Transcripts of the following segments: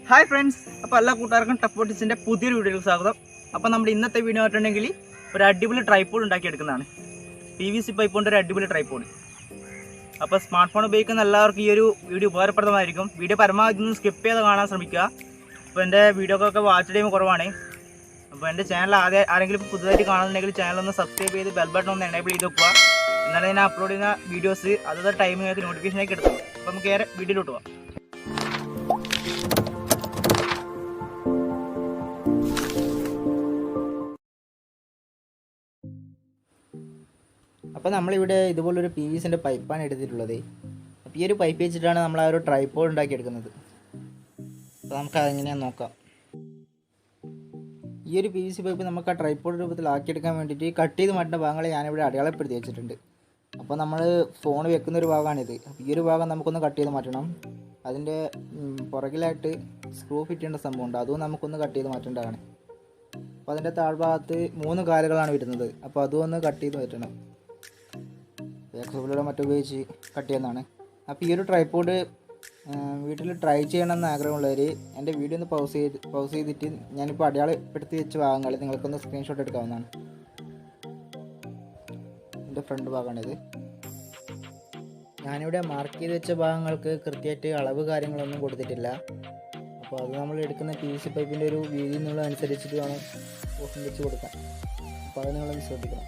Hi friends, അപ്പോൾ എല്ലാ കൂട്ടുകാർക്കും ടഫ് ബോട്ടിക്സിൻ്റെ പുതിയൊരു വീഡിയോയിലേക്ക് സ്വാഗതം. അപ്പോൾ നമ്മുടെ ഇന്നത്തെ വീഡിയോ ആയിട്ടുണ്ടെങ്കിൽ ഒരു അടിപൊളി ട്രൈപോഡ് ഉണ്ടാക്കിയെടുക്കുന്നതാണ്. PVC പൈപ്പ് കൊണ്ട് ഒരു അടിപൊളി ട്രൈപോഡ്. അപ്പോൾ സ്മാർട്ട് ഫോൺ ഉപയോഗിക്കുന്ന എല്ലാവർക്കും ഈ ഒരു വീഡിയോ ഉപകാരപ്രദമായിരിക്കും. വീഡിയോ പരമാവധി ഒന്ന് സ്കിപ്പ് ചെയ്ത് കാണാൻ ശ്രമിക്കുക. അപ്പോൾ എൻ്റെ വീഡിയോക്കൊക്കെ വാച്ച് ടൈം കുറവാണ്. അപ്പോൾ എൻ്റെ ചാനൽ ആരെങ്കിലും പുതുതായിട്ട് കാണുന്നുണ്ടെങ്കിൽ ചാനൽ ഒന്ന് സബ്സ്ക്രൈബ് ചെയ്ത് ബെൽ ബട്ടൺ ഒന്ന് എനേബിൾ ചെയ്ത് വെക്കുക. എന്നാലും ഞാൻ അപ്ലോഡ് ചെയ്യുന്ന വീഡിയോസ് അതത് ടൈമിനകത്ത് നോട്ടിഫിക്കേഷനൊക്കെ എടുത്തുള്ളൂ. അപ്പോൾ നമുക്ക് ഏറെ വീഡിയോയിലോട്ട് പോകാം. അപ്പോൾ നമ്മളിവിടെ ഇതുപോലൊരു PVCൻ്റെ പൈപ്പാണ് എടുത്തിട്ടുള്ളത്. അപ്പോൾ ഈ ഒരു പൈപ്പ് വെച്ചിട്ടാണ് നമ്മൾ ആ ഒരു ട്രൈപോഡ് ഉണ്ടാക്കിയെടുക്കുന്നത്. അപ്പോൾ നമുക്ക് അതെങ്ങനെയാണെന്ന് നോക്കാം. ഈ ഒരു PVC പൈപ്പ് നമുക്ക് ആ ട്രൈപോഡ് രൂപത്തിലാക്കിയെടുക്കാൻ വേണ്ടിയിട്ട് കട്ട് ചെയ്ത് മാറ്റുന്ന ഭാഗങ്ങൾ ഞാനിവിടെ അടയാളപ്പെടുത്തി വെച്ചിട്ടുണ്ട്. അപ്പോൾ നമ്മൾ ഫോൺ വെക്കുന്നൊരു ഭാഗമാണിത്. അപ്പോൾ ഈ ഒരു ഭാഗം നമുക്കൊന്ന് കട്ട് ചെയ്ത് മാറ്റണം. അതിൻ്റെ പുറകിലായിട്ട് സ്ക്രൂ ഫിറ്റ് ചെയ്യേണ്ട സംഭവമുണ്ട്, അതും നമുക്കൊന്ന് കട്ട് ചെയ്ത് മാറ്റേണ്ടതാണ്. അപ്പോൾ അതിൻ്റെ താഴ്ഭാഗത്ത് 3 കാലുകളാണ് വരുന്നത്. അപ്പോൾ അതും ഒന്ന് കട്ട് ചെയ്ത് മാറ്റണം. എക്സോബിലൂടെ മറ്റുപയോഗിച്ച് കട്ട് ചെയ്യുന്നതാണ്. അപ്പോൾ ഈ ഒരു ട്രൈപോഡ് വീട്ടിൽ ട്രൈ ചെയ്യണമെന്ന് ആഗ്രഹമുള്ളവർ എൻ്റെ വീഡിയോ ഒന്ന് പൗസ് ചെയ്തിട്ട് ഞാനിപ്പോൾ അടയാളപ്പെടുത്തി വെച്ച ഭാഗങ്ങൾ നിങ്ങൾക്കൊന്ന് സ്ക്രീൻഷോട്ട് എടുക്കാവുന്നതാണ്. എൻ്റെ ഫ്രണ്ട് ഭാഗമാണിത്. ഞാനിവിടെ മാർക്ക് ചെയ്ത് വെച്ച ഭാഗങ്ങൾക്ക് കൃത്യമായിട്ട് അളവ് കാര്യങ്ങളൊന്നും കൊടുത്തിട്ടില്ല. അപ്പോൾ അത് നമ്മൾ എടുക്കുന്ന PVC പൈപ്പിൻ്റെ ഒരു വീതി എന്നുള്ള അനുസരിച്ചിട്ട് വേണം ഓഫിൽ വെച്ച് കൊടുക്കാൻ. അപ്പോൾ അത് നിങ്ങളൊന്ന് ശ്രദ്ധിക്കണം.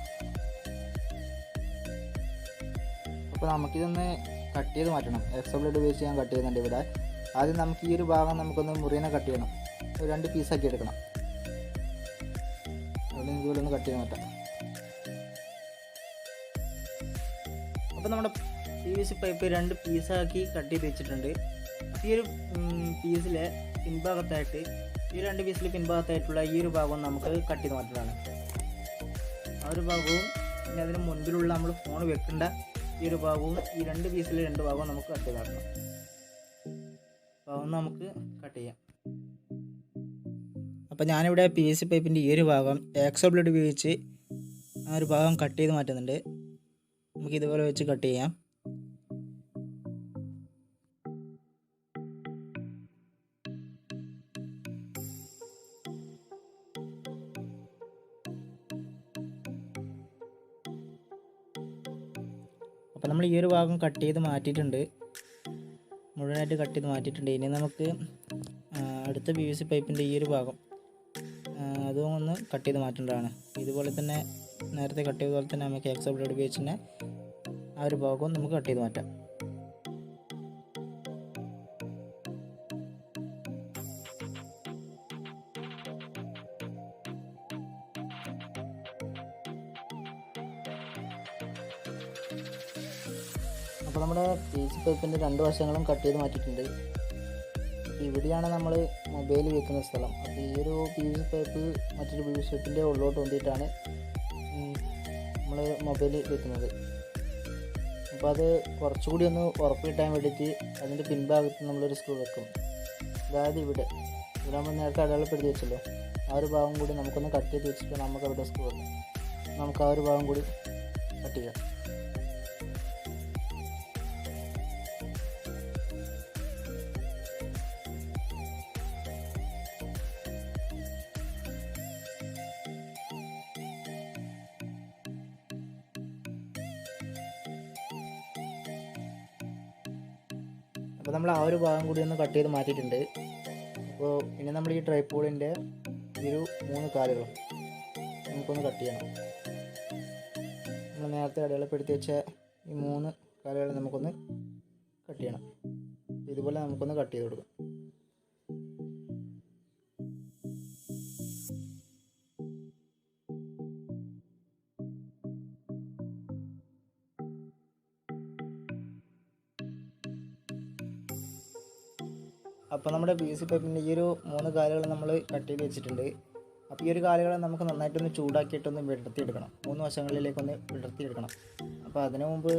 അപ്പോൾ നമുക്കിതൊന്ന് കട്ട് ചെയ്ത് മാറ്റണം. എക്സോ ബ്ലേഡ് ഉപയോഗിച്ച് ഞാൻ കട്ട് ചെയ്യുന്നുണ്ട് ഇവിടെ. ആദ്യം നമുക്ക് ഈ ഒരു ഭാഗം നമുക്കൊന്ന് മുറിയനെ കട്ട് ചെയ്യണം. ഒരു 2 പീസാക്കി എടുക്കണം. അതുകൊണ്ട് ഇതുപോലെ ഒന്ന് കട്ട് ചെയ്ത് മാറ്റാം. അപ്പോൾ നമ്മുടെ PVC പൈപ്പ് 2 പീസാക്കി കട്ട് ചെയ്ത് വെച്ചിട്ടുണ്ട്. ഈ ഒരു പീസിലെ പിൻഭാഗത്തായിട്ട് ഈ 2 പീസിൽ പിൻഭാഗത്തായിട്ടുള്ള ഈ ഒരു ഭാഗവും നമുക്ക് കട്ട് ചെയ്ത് മാറ്റലാണ്. ആ ഒരു ഭാഗവും പിന്നെ അതിന് മുൻപിലുള്ള നമ്മൾ ഫോൺ വെക്കേണ്ട ഈ ഒരു ഭാഗവും ഈ 2 പീസിലെ 2 ഭാഗവും നമുക്ക് കട്ട് ചെയ്ത് മാറ്റണം. അപ്പോൾ അതൊന്ന് നമുക്ക് കട്ട് ചെയ്യാം. അപ്പോൾ ഞാനിവിടെ PVC പൈപ്പിൻ്റെ ഈ ഒരു ഭാഗം എക്സോ ബ്ലേഡ് ഉപയോഗിച്ച് ആ ഒരു ഭാഗം കട്ട് ചെയ്ത് മാറ്റുന്നുണ്ട്. നമുക്ക് ഇതുപോലെ വെച്ച് കട്ട് ചെയ്യാം. അപ്പോൾ നമ്മൾ ഈ ഒരു ഭാഗം കട്ട് ചെയ്ത് മാറ്റിയിട്ടുണ്ട്, മുഴുവനായിട്ട് കട്ട് ചെയ്ത് മാറ്റിയിട്ടുണ്ട്. ഇനി നമുക്ക് അടുത്ത PVC പൈപ്പിൻ്റെ ഈ ഒരു ഭാഗം അതും ഒന്ന് കട്ട് ചെയ്ത് മാറ്റേണ്ടതാണ്. ഇതുപോലെ തന്നെ നേരത്തെ കട്ട് ചെയ്ത പോലെ തന്നെ നമുക്ക് എക്സോ ബ്ലേഡ് ഉപയോഗിച്ച് തന്നെ ആ ഒരു ഭാഗവും നമുക്ക് കട്ട് ചെയ്ത് മാറ്റാം. അപ്പോൾ നമ്മുടെ PVC പൈപ്പിൻ്റെ 2 വശങ്ങളും കട്ട് ചെയ്ത് മാറ്റിയിട്ടുണ്ട്. ഇവിടെയാണ് നമ്മൾ മൊബൈൽ വെക്കുന്ന സ്ഥലം. അപ്പോൾ ഈ ഒരു PVC പൈപ്പ് മറ്റൊരു PVC പൈപ്പിൻ്റെ ഉള്ളോട്ട് കൊണ്ടിട്ടാണ് നമ്മൾ മൊബൈൽ വെക്കുന്നത്. അപ്പോൾ അത് കുറച്ചുകൂടി ഒന്ന് ഉറപ്പ് കിട്ടാൻ വേണ്ടിയിട്ട് അതിൻ്റെ പിൻഭാഗത്ത് നമ്മളൊരു സ്ക്രൂ വെക്കും. അതായത് ഇവിടെ നമ്മൾ നേരത്തെ അടയാളപ്പെടുത്തി വെച്ചല്ലോ, ആ ഒരു ഭാഗം കൂടി നമുക്കൊന്ന് കട്ട് ചെയ്ത് വെച്ചിട്ട് നമുക്ക് അവിടെ സ്ക്രൂ വെക്കും. നമുക്ക് ആ ഒരു ഭാഗം കൂടി കട്ട് ചെയ്യാം. അപ്പോൾ നമ്മൾ ആ ഒരു ഭാഗം കൂടി ഒന്ന് കട്ട് ചെയ്ത് മാറ്റിയിട്ടുണ്ട്. അപ്പോൾ ഇനി നമ്മൾ ഈ ട്രൈപോഡിൻ്റെ ഈ ഒരു 3 കാലുകൾ നമുക്കൊന്ന് കട്ട് ചെയ്യണം. നമ്മൾ നേരത്തെ അടയാളപ്പെടുത്തി വെച്ച ഈ 3 കാലുകൾ നമുക്കൊന്ന് കട്ട് ചെയ്യണം. ഇതുപോലെ നമുക്കൊന്ന് കട്ട് ചെയ്ത് കൊടുക്കാം. അപ്പോൾ നമ്മുടെ PVC പൈപ്പിൻ്റെ ഈ ഒരു 3 കാലുകൾ നമ്മൾ കട്ട് ചെയ്ത് വെച്ചിട്ടുണ്ട്. അപ്പോൾ ഈ ഒരു കാലുകളെ നമുക്ക് നന്നായിട്ടൊന്ന് ചൂടാക്കിയിട്ടൊന്ന് വിടർത്തിയെടുക്കണം. 3 വശങ്ങളിലേക്കൊന്ന് വിടർത്തിയെടുക്കണം. അപ്പോൾ അതിനു മുമ്പ്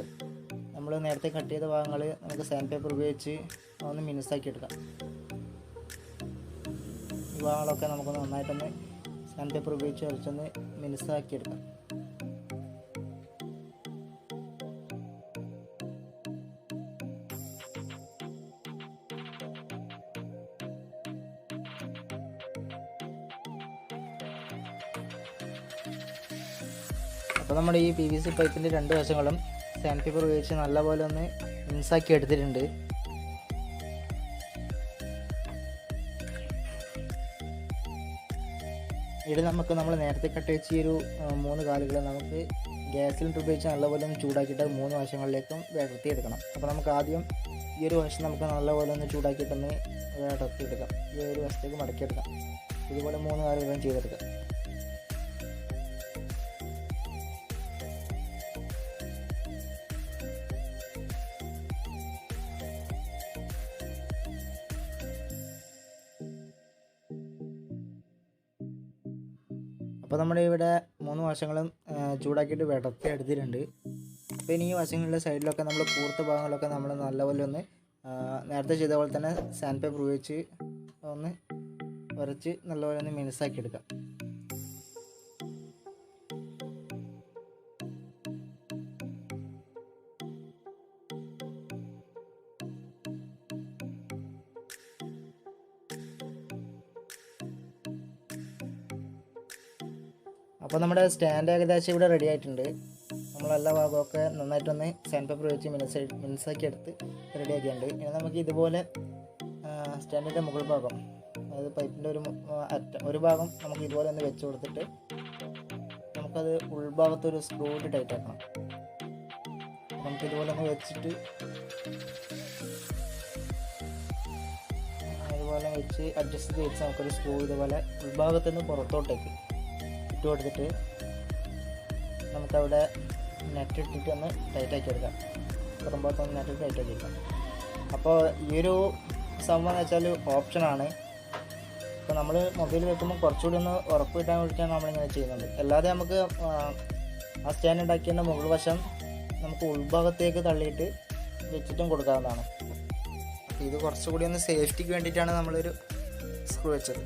നമ്മൾ നേരത്തെ കട്ട് ചെയ്ത ഭാഗങ്ങൾ നമുക്ക് സാൻഡ് പേപ്പർ ഉപയോഗിച്ച് ഒന്ന് മിനുസാക്കി എടുക്കാം. ഈ ഭാഗങ്ങളൊക്കെ നമുക്കൊന്ന് നന്നായിട്ടൊന്ന് സാൻഡ് പേപ്പർ ഉപയോഗിച്ച് വരച്ചൊന്ന് മിനുസാക്കി എടുക്കാം. അപ്പോൾ നമ്മുടെ ഈ PVC പൈപ്പിൻ്റെ രണ്ട് വശങ്ങളും സാൻഡ് പേപ്പർ ഉപയോഗിച്ച് നല്ലപോലെ ഒന്ന് മിക്സാക്കി എടുത്തിട്ടുണ്ട്. ഇവിടെ നമുക്ക് നമ്മൾ നേരത്തെ കട്ട് വെച്ച ഈ ഒരു 3 കാലുകൾ നമുക്ക് ഗ്യാസ് സിലിണ്ടർ ഉപയോഗിച്ച് നല്ലപോലെ ഒന്ന് ചൂടാക്കിയിട്ട് 3 വശങ്ങളിലേക്കും വിടർത്തിയെടുക്കണം. അപ്പോൾ നമുക്ക് ആദ്യം ഈ ഒരു വശം നമുക്ക് നല്ലപോലെ ഒന്ന് ചൂടാക്കിയിട്ടൊന്ന് വിടർത്തിയെടുക്കാം. ഈ ഒരു വശത്തേക്ക് മടക്കിയെടുക്കാം. ഇതുപോലെ 3 കാലുകളും ചെയ്തെടുക്കാം. അപ്പോൾ നമ്മുടെ ഇവിടെ 3 വശങ്ങളും ചൂടാക്കിയിട്ട് വിടർത്തി എടുത്തിട്ടുണ്ട്. അപ്പോൾ ഇനി ഈ വശങ്ങളിലെ സൈഡിലൊക്കെ നമ്മൾ കൂർത്ത ഭാഗങ്ങളൊക്കെ നമ്മൾ നല്ലപോലെ ഒന്ന് നേരത്തെ ചെയ്ത പോലെ തന്നെ സാൻഡ് പേപ്പർ ഉപയോഗിച്ച് ഒന്ന് ഉരച്ച് നല്ലപോലെ ഒന്ന് മിനുസാക്കി എടുക്കാം. അപ്പോൾ നമ്മുടെ സ്റ്റാൻഡ് ഏകദേശം ഇവിടെ റെഡി ആയിട്ടുണ്ട്. നമ്മളെല്ലാ ഭാഗമൊക്കെ നന്നായിട്ടൊന്ന് സാൻഡ് പേപ്പർ വെച്ച് മിനുസാക്കി എടുത്ത് റെഡിയാക്കിയിട്ടുണ്ട്. ഇനി നമുക്ക് ഇതുപോലെ സ്റ്റാൻഡിൻ്റെ മുകൾ ഭാഗം, അതായത് പൈപ്പിൻ്റെ ഒരു ഭാഗം നമുക്ക് ഇതുപോലെ ഒന്ന് വെച്ച് കൊടുത്തിട്ട് നമുക്കത് ഉൾഭാഗത്തൊരു സ്ക്രൂ ഇട്ട് ടൈറ്റ് ആക്കണം. നമുക്കിതുപോലെ ഒന്ന് വെച്ചിട്ട് അതുപോലെ വെച്ച് അഡ്ജസ്റ്റ് ചെയ്ത് വെച്ച് നമുക്കൊരു സ്ക്രൂ ഇതുപോലെ ഉൾഭാഗത്തുനിന്ന് പുറത്തോട്ടേക്ക് ഇട്ട് കൊടുത്തിട്ട് നമുക്കവിടെ നെറ്റ് ഇട്ടിട്ട് ഒന്ന് ടൈറ്റാക്കി എടുക്കാം. പുറം ഭാഗത്തൊന്ന് നെറ്റ് ടൈറ്റാക്കി എടുക്കാം. അപ്പോൾ ഈ ഒരു സംഭവം എന്ന് വെച്ചാൽ ഓപ്ഷനാണ്. ഇപ്പോൾ നമ്മൾ മൊബൈൽ വെക്കുമ്പോൾ കുറച്ചുകൂടി ഒന്ന് ഉറപ്പ് കിട്ടാൻ വേണ്ടിയിട്ടാണ് നമ്മളിങ്ങനെ ചെയ്യുന്നത്. അല്ലാതെ നമുക്ക് ആ സ്റ്റാൻഡ് ഉണ്ടാക്കിയതിൻ്റെ മുകൾ വശം നമുക്ക് ഉൾഭാഗത്തേക്ക് തള്ളിയിട്ട് വെച്ചിട്ടും കൊടുക്കാവുന്നതാണ്. അപ്പോൾ ഇത് കുറച്ചുകൂടി ഒന്ന് സേഫ്റ്റിക്ക് വേണ്ടിയിട്ടാണ് നമ്മളൊരു സ്ക്രൂ വെച്ചത്.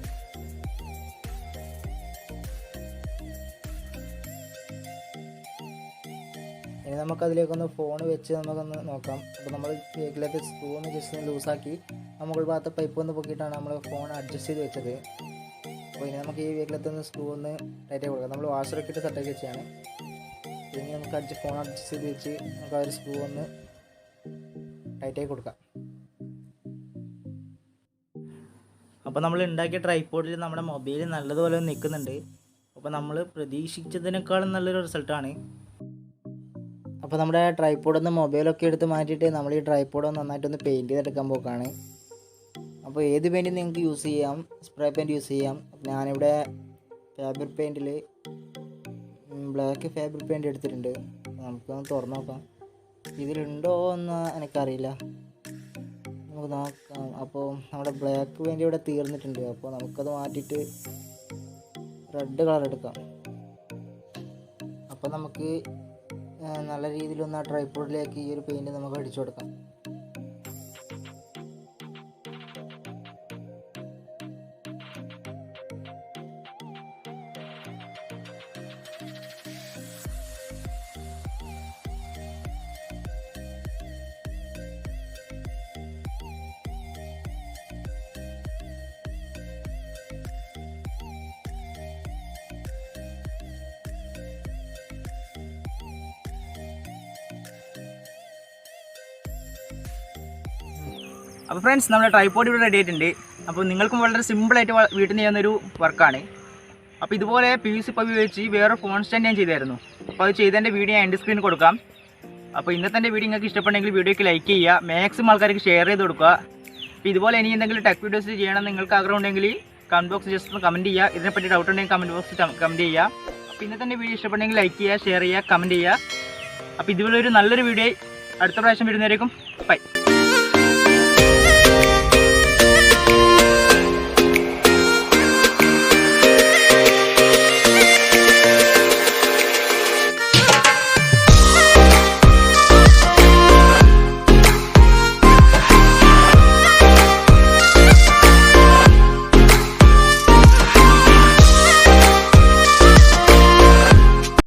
ഇനി നമുക്കതിലേക്കൊന്ന് ഫോൺ വെച്ച് നമുക്കൊന്ന് നോക്കാം. അപ്പോൾ നമ്മൾ കേക്കിലേക്ക് സ്ക്രൂ ഒന്ന് ജസ്റ്റ് ഒന്ന് ലൂസാക്കി മുകൾ ഭാഗത്ത് പൈപ്പ് ഒന്ന് പൊക്കിയിട്ടാണ് നമ്മൾ ഫോൺ അഡ്ജസ്റ്റ് ചെയ്ത് വെച്ചത്. അപ്പോൾ ഇനി നമുക്ക് ഈ വേക്കിലത്തൊന്ന് സ്ക്രൂ ഒന്ന് ടൈറ്റായി കൊടുക്കാം. നമ്മൾ വാഷറൊക്കെ ഇട്ട് സെറ്റാക്കി വെച്ചാണ്. ഇനി നമുക്ക് ഫോൺ അഡ്ജസ്റ്റ് ചെയ്ത് വെച്ച് നമുക്ക് ആ ഒരു സ്ക്രൂ ഒന്ന് ടൈറ്റായി കൊടുക്കാം. അപ്പോൾ നമ്മൾ ഉണ്ടാക്കിയ ട്രൈപോഡിൽ നമ്മുടെ മൊബൈൽ നല്ലതുപോലെ നിൽക്കുന്നുണ്ട്. അപ്പോൾ നമ്മൾ പ്രതീക്ഷിച്ചതിനേക്കാളും നല്ലൊരു റിസൾട്ടാണ്. അപ്പോൾ നമ്മുടെ ട്രൈപോഡൊന്ന് മൊബൈലൊക്കെ എടുത്ത് മാറ്റിയിട്ട് നമ്മൾ ഈ ട്രൈപോഡ് നന്നായിട്ടൊന്ന് പെയിൻറ്റ് ചെയ്തെടുക്കാൻ പോക്കാണ്. അപ്പോൾ ഏത് പെയിൻറ്റ് നിങ്ങൾക്ക് യൂസ് ചെയ്യാം, സ്പ്രേ പെയിൻറ്റ് യൂസ് ചെയ്യാം. ഞാനിവിടെ ഫാബ്രിക് പെയിൻറ്റിൽ ബ്ലാക്ക് ഫാബ്രിക് പെയിൻറ്റ് എടുത്തിട്ടുണ്ട്. നമുക്കൊന്ന് തുറന്ന് നോക്കാം. ഇതിലുണ്ടോ എന്ന് എനിക്കറിയില്ല, നമുക്ക് നോക്കാം. അപ്പോൾ നമ്മുടെ ബ്ലാക്ക് പെയിൻറ്റ് ഇവിടെ തീർന്നിട്ടുണ്ട്. അപ്പോൾ നമുക്കത് മാറ്റിയിട്ട് റെഡ് കളർ എടുക്കാം. അപ്പോൾ നമുക്ക് നല്ല രീതിയിലൊന്ന് ആ ട്രൈപോഡിലേക്ക് ഈ ഒരു പെയിൻറ്റ് നമുക്ക് അടിച്ചു കൊടുക്കാം. അപ്പോൾ ഫ്രണ്ട്സ്, നമ്മുടെ ട്രൈപോഡ് ഇവിടെ റെഡി ആയിട്ടുണ്ട്. അപ്പോൾ നിങ്ങൾക്കും വളരെ സിമ്പിളായിട്ട് വീട്ടിൽ നിന്ന് ചെയ്യുന്നൊരു വർക്കാണ്. അപ്പോൾ ഇതുപോലെ PVC പൈപ്പ് ഉപയോഗിച്ച് വേറെ ഫോൺ സ്റ്റാൻഡ് ഞാൻ ചെയ്തായിരുന്നു. അപ്പോൾ അത് ചെയ്തതിൻ്റെ വീഡിയോ ഞാൻ എൻ്റെ സ്ക്രീനിൽ കൊടുക്കാം. അപ്പോൾ ഇന്നത്തെ വീഡിയോ നിങ്ങൾക്ക് ഇഷ്ടപ്പെട്ടെങ്കിൽ വീഡിയോയ്ക്ക് ലൈക്ക് ചെയ്യുക, മാക്സിമം ആൾക്കാർക്ക് ഷെയർ ചെയ്ത് കൊടുക്കുക. അപ്പോൾ ഇതുപോലെ ഇനി എന്തെങ്കിലും ടെക് വീഡിയോസ് ചെയ്യണം നിങ്ങൾക്ക് ആഗ്രഹം ഉണ്ടെങ്കിൽ കമൻറ്റ് ബോക്സ് ജസ്റ്റ് ഒന്ന് കമൻറ്റ് ചെയ്യുക. ഇതിനെപ്പറ്റി ഡൗട്ട് ഉണ്ടെങ്കിൽ കമൻറ്റ് ബോക്സിൽ കമൻറ്റ് ചെയ്യുക. അപ്പോൾ ഇന്നത്തെ വീഡിയോ ഇഷ്ടപ്പെട്ടെങ്കിൽ ലൈക്ക് ചെയ്യുക, ഷെയർ ചെയ്യുക, കമൻറ്റ് ചെയ്യുക. അപ്പോൾ ഇതുപോലെ ഒരു നല്ലൊരു വീഡിയോ അടുത്ത പ്രാവശ്യം വരുന്നവരേക്കും ബൈ.